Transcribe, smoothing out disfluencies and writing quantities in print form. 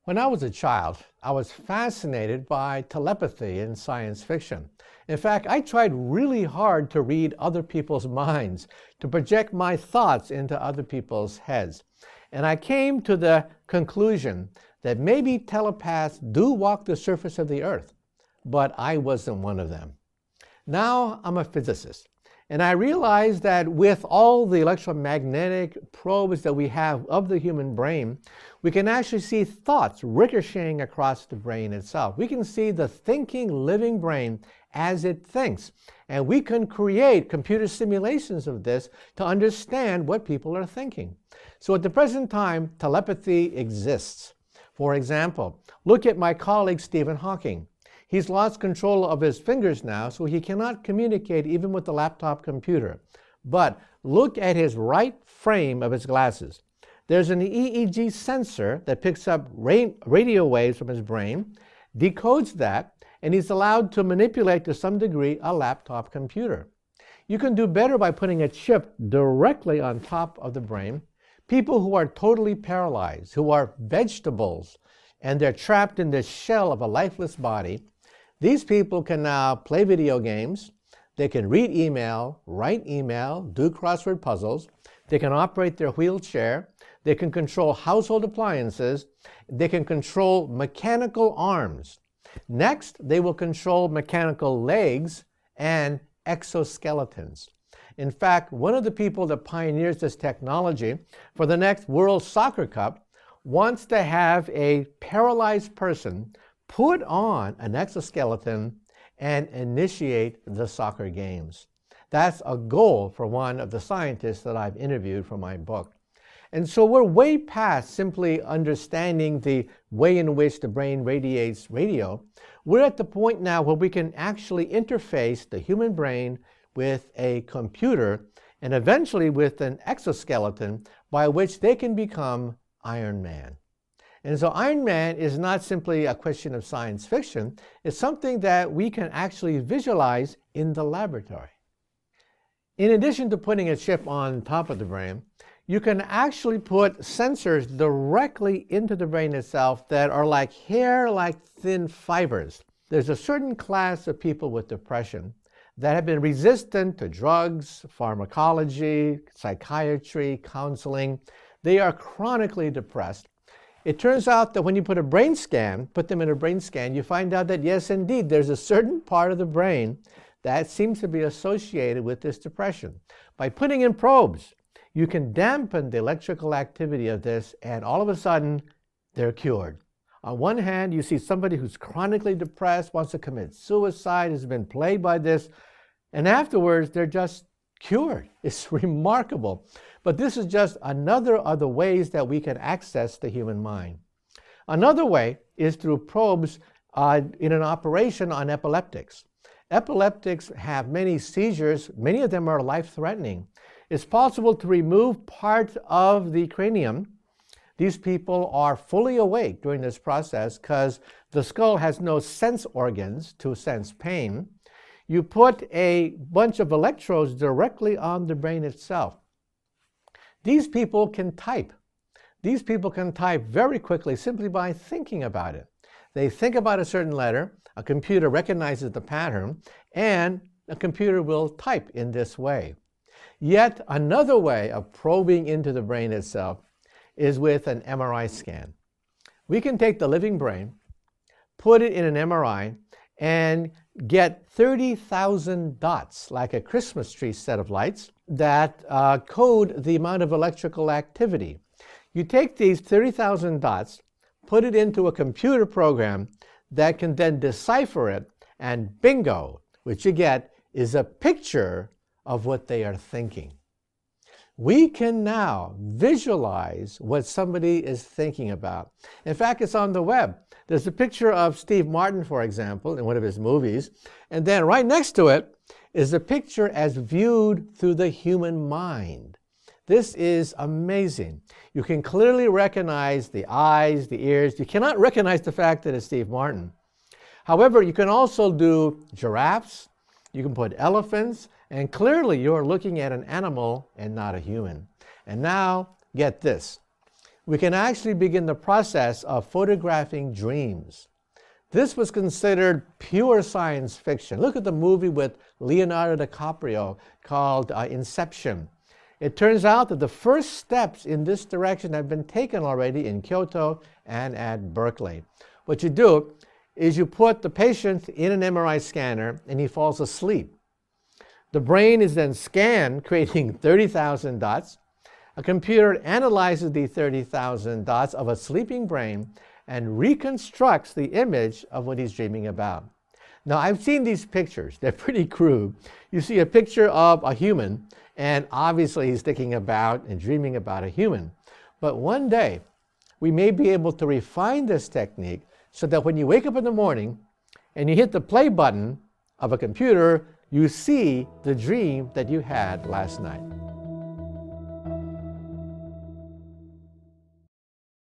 When I was a child, I was fascinated by telepathy in science fiction. In fact, I tried really hard to read other people's minds, to project my thoughts into other people's heads. And I came to the conclusion that maybe telepaths do walk the surface of the earth, but I wasn't one of them. Now I'm a physicist, and I realized that with all the electromagnetic probes that we have of the human brain, we can actually see thoughts ricocheting across the brain itself. We can see the thinking, living brain as it thinks, and we can create computer simulations of this to understand what people are thinking. So at the present time, telepathy exists. For example, look at my colleague Stephen Hawking. He's lost control of his fingers now, so he cannot communicate even with the laptop computer. But look at his right frame of his glasses. There's an EEG sensor that picks up radio waves from his brain, decodes that, and he's allowed to manipulate to some degree a laptop computer. You can do better by putting a chip directly on top of the brain. People who are totally paralyzed, who are vegetables, and they're trapped in this shell of a lifeless body, these people can now play video games, they can read email, write email, do crossword puzzles, they can operate their wheelchair, they can control household appliances, they can control mechanical arms. Next, they will control mechanical legs and exoskeletons. In fact, one of the people that pioneers this technology for the next World Soccer Cup wants to have a paralyzed person put on an exoskeleton and initiate the soccer games. That's a goal for one of the scientists that I've interviewed for my book. And so we're way past simply understanding the way in which the brain radiates radio. We're at the point now where we can actually interface the human brain with a computer and eventually with an exoskeleton by which they can become Iron Man. And so Iron Man is not simply a question of science fiction, it's something that we can actually visualize in the laboratory. In addition to putting a chip on top of the brain, you can actually put sensors directly into the brain itself that are like hair, like thin fibers. There's a certain class of people with depression that have been resistant to drugs, pharmacology, psychiatry, counseling. They are chronically depressed. It turns out that when you put them in a brain scan, you find out that yes, indeed, there's a certain part of the brain that seems to be associated with this depression. By putting in probes, you can dampen the electrical activity of this, and all of a sudden, they're cured. On one hand, you see somebody who's chronically depressed, wants to commit suicide, has been plagued by this, and afterwards, they're just cured. It's remarkable. But this is just another of the ways that we can access the human mind. Another way is through probes in an operation on epileptics. Epileptics have many seizures. Many of them are life-threatening. It's possible to remove part of the cranium. These people are fully awake during this process because the skull has no sense organs to sense pain. You put a bunch of electrodes directly on the brain itself. These people can type. These people can type very quickly simply by thinking about it. They think about a certain letter, a computer recognizes the pattern, and a computer will type in this way. Yet another way of probing into the brain itself is with an MRI scan. We can take the living brain, put it in an MRI, and get 30,000 dots, like a Christmas tree set of lights, that code the amount of electrical activity. You take these 30,000 dots, put it into a computer program that can then decipher it, and bingo, what you get is a picture of what they are thinking. We can now visualize what somebody is thinking about. In fact, it's on the web. There's a picture of Steve Martin, for example, in one of his movies, and then right next to it is a picture as viewed through the human mind. This is amazing. You can clearly recognize the eyes, the ears. You cannot recognize the fact that it's Steve Martin. However, you can also do giraffes, you can put elephants, and clearly you're looking at an animal and not a human. And now, get this. we can actually begin the process of photographing dreams. This was considered pure science fiction. Look at the movie with Leonardo DiCaprio called Inception. It turns out that the first steps in this direction have been taken already in Kyoto and at Berkeley. What you do is you put the patient in an MRI scanner and he falls asleep. The brain is then scanned, creating 30,000 dots. A computer analyzes the 30,000 dots of a sleeping brain and reconstructs the image of what he's dreaming about. Now, I've seen these pictures. They're pretty crude. You see a picture of a human, and obviously he's thinking about and dreaming about a human. But one day, we may be able to refine this technique so that when you wake up in the morning and you hit the play button of a computer, you see the dream that you had last night.